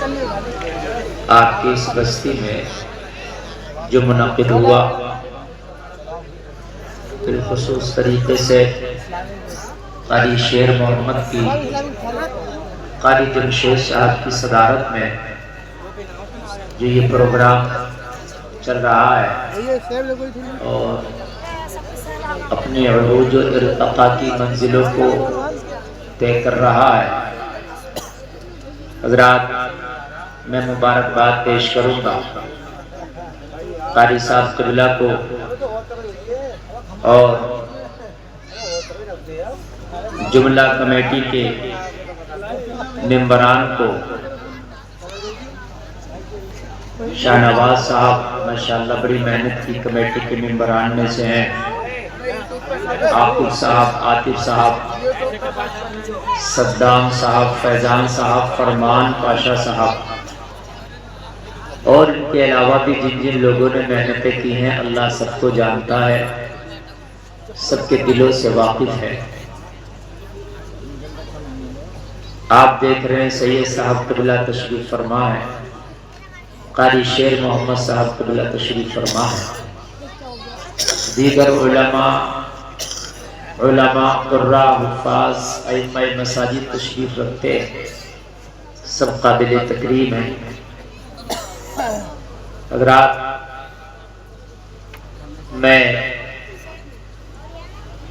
آپ کی اس بستی میں جو منعقد ہوا، بالخصوص طریقے سے قاری شیر محمد کی، قاری جمشید صاحب کی صدارت میں جو یہ پروگرام چل رہا ہے اور اپنے عروج و ارتقاء کی منزلوں کو طے کر رہا ہے، حضرات میں مبارکباد پیش کروں گا قاری صاحب قبلہ کو اور جملہ کمیٹی کے ممبران کو۔ شاہ نواز صاحب ماشاءاللہ بڑی محنت کی کمیٹی کے ممبران میں سے ہیں، عاقب صاحب، عاطف صاحب، صدام صاحب، فیضان صاحب، فرمان پاشا صاحب، اور ان کے علاوہ بھی جن جن لوگوں نے محنتیں کی ہیں، اللہ سب کو جانتا ہے، سب کے دلوں سے واقف ہے۔ آپ دیکھ رہے ہیں سید صاحب قبلہ تشریف فرما ہے، قاری شیر محمد صاحب قبلہ تشریف فرما ہے، دیگر علماء قراء حفاظ ائمہ مساجد تشریف رکھتے ہیں، سب قابل تکریم ہیں۔ حضرات میں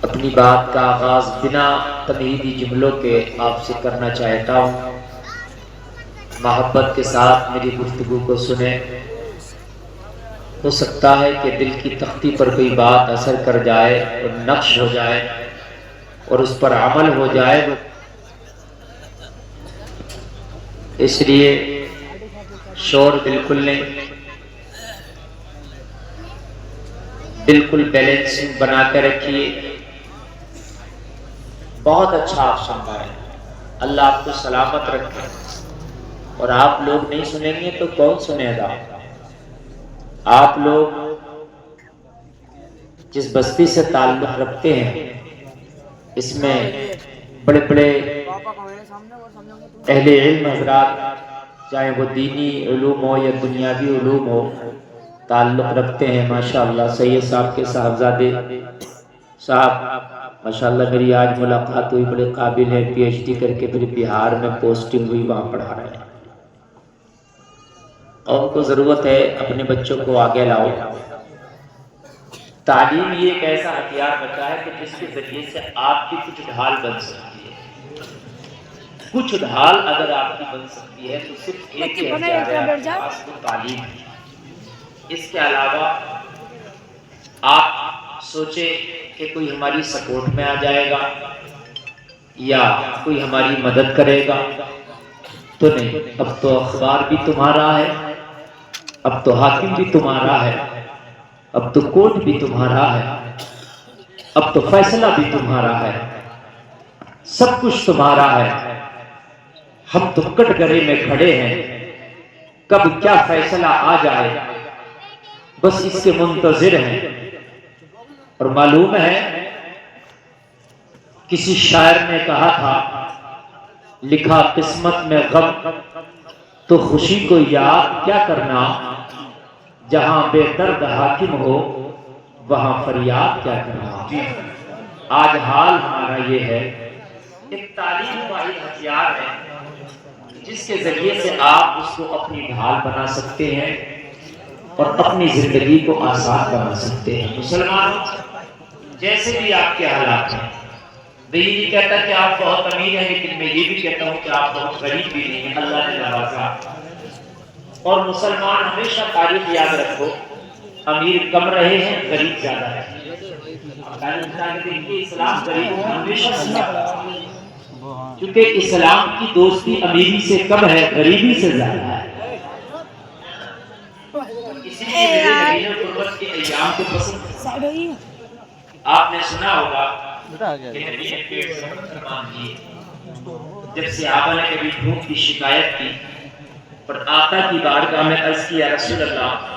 اپنی بات کا آغاز بنا تمہیدی جملوں کے آپ سے کرنا چاہتا ہوں، محبت کے ساتھ میری گفتگو کو سنیں۔ ہو سکتا ہے کہ دل کی تختی پر کوئی بات اثر کر جائے اور نقش ہو جائے اور اس پر عمل ہو جائے، اس لیے شور بالکل نہیں، بالکل بیلنسنگ بنا کر رکھیے۔ بہت اچھا آپ سن رہے ہیں، اللہ آپ کو سلامت رکھے، اور آپ لوگ نہیں سنیں گے تو کون سنے گا؟ آپ لوگ جس بستی سے تعلق رکھتے ہیں، اس میں بڑے بڑے اہل علم حضرات، چاہے وہ دینی علوم ہو یا دنیاوی علوم ہو، تعلق رکھتے ہیں۔ ماشاءاللہ سید صاحب کے صاحبزادے صاحب ماشاءاللہ میری آج ملاقات ہوئی، بڑے قابل ہیں، پی ایچ ڈی کر کے پھر بہار میں پوسٹنگ ہوئی، وہاں پڑھا رہے ہیں۔ قوم کو ضرورت ہے اپنے بچوں کو آگے لاؤ۔ تعلیم یہ ایک ایسا ہتھیار بچا ہے کہ جس کے ذریعے سے آپ کی کچھ ڈھال بن سکتی ہے، کچھ ڈھال اگر آپ کی بن سکتی ہے تو صرف ایک ہی ہتھیار ہے آپ کے پاس، وہ تعلیم ہے۔ اس کے علاوہ آپ سوچے کہ کوئی ہماری سپورٹ میں آ جائے گا یا کوئی ہماری مدد کرے گا تو نہیں۔ اب تو اخبار بھی تمہارا ہے، اب تو حاکم بھی تمہارا ہے، اب تو کورٹ بھی تمہارا ہے، اب تو فیصلہ بھی تمہارا ہے، سب کچھ تمہارا ہے۔ ہم تو کٹ گرے میں کھڑے ہیں، کب کیا فیصلہ آ جائے بس اس کے منتظر ہیں۔ اور معلوم ہے کسی شاعر نے کہا تھا، لکھا قسمت میں غم تو خوشی کو یاد کیا کرنا، جہاں بے درد حاکم ہو وہاں فریاد کیا کرنا۔ آج حال ہمارا یہ ہے، ایک تعلیم واحد ہتھیار ہے جس کے ذریعے سے آپ اس کو اپنی ڈھال بنا سکتے ہیں اور اپنی زندگی کو آسان بنا سکتے ہیں۔ مسلمان جیسے بھی آپ کے حالات ہیں، میں یہ نہیں کہتا کہ آپ بہت امیر ہیں، لیکن میں یہ بھی کہتا ہوں کہ آپ بہت غریب بھی نہیں ہیں، اللہ نے نوازا۔ اور مسلمان ہمیشہ تاریخ یاد رکھو، امیر کم رہے ہیں، غریب زیادہ ہے۔ اسلام غریبوں کو ہمیشہ سمجھا، کیونکہ اسلام کی دوستی امیری سے کم ہے، غریبی سے زیادہ ہے۔ اسی لیے میرے نبی نے غربت کے ایام کو پسند کیا۔ آپ نے سنا ہوگا کہ نبی نے پیٹ سے پتھر باندھ دیے، جب صحابہ نے کبھی بھوک کی شکایت کی اور آقا کی بارگاہ میں عرض کیا، رسول اللہ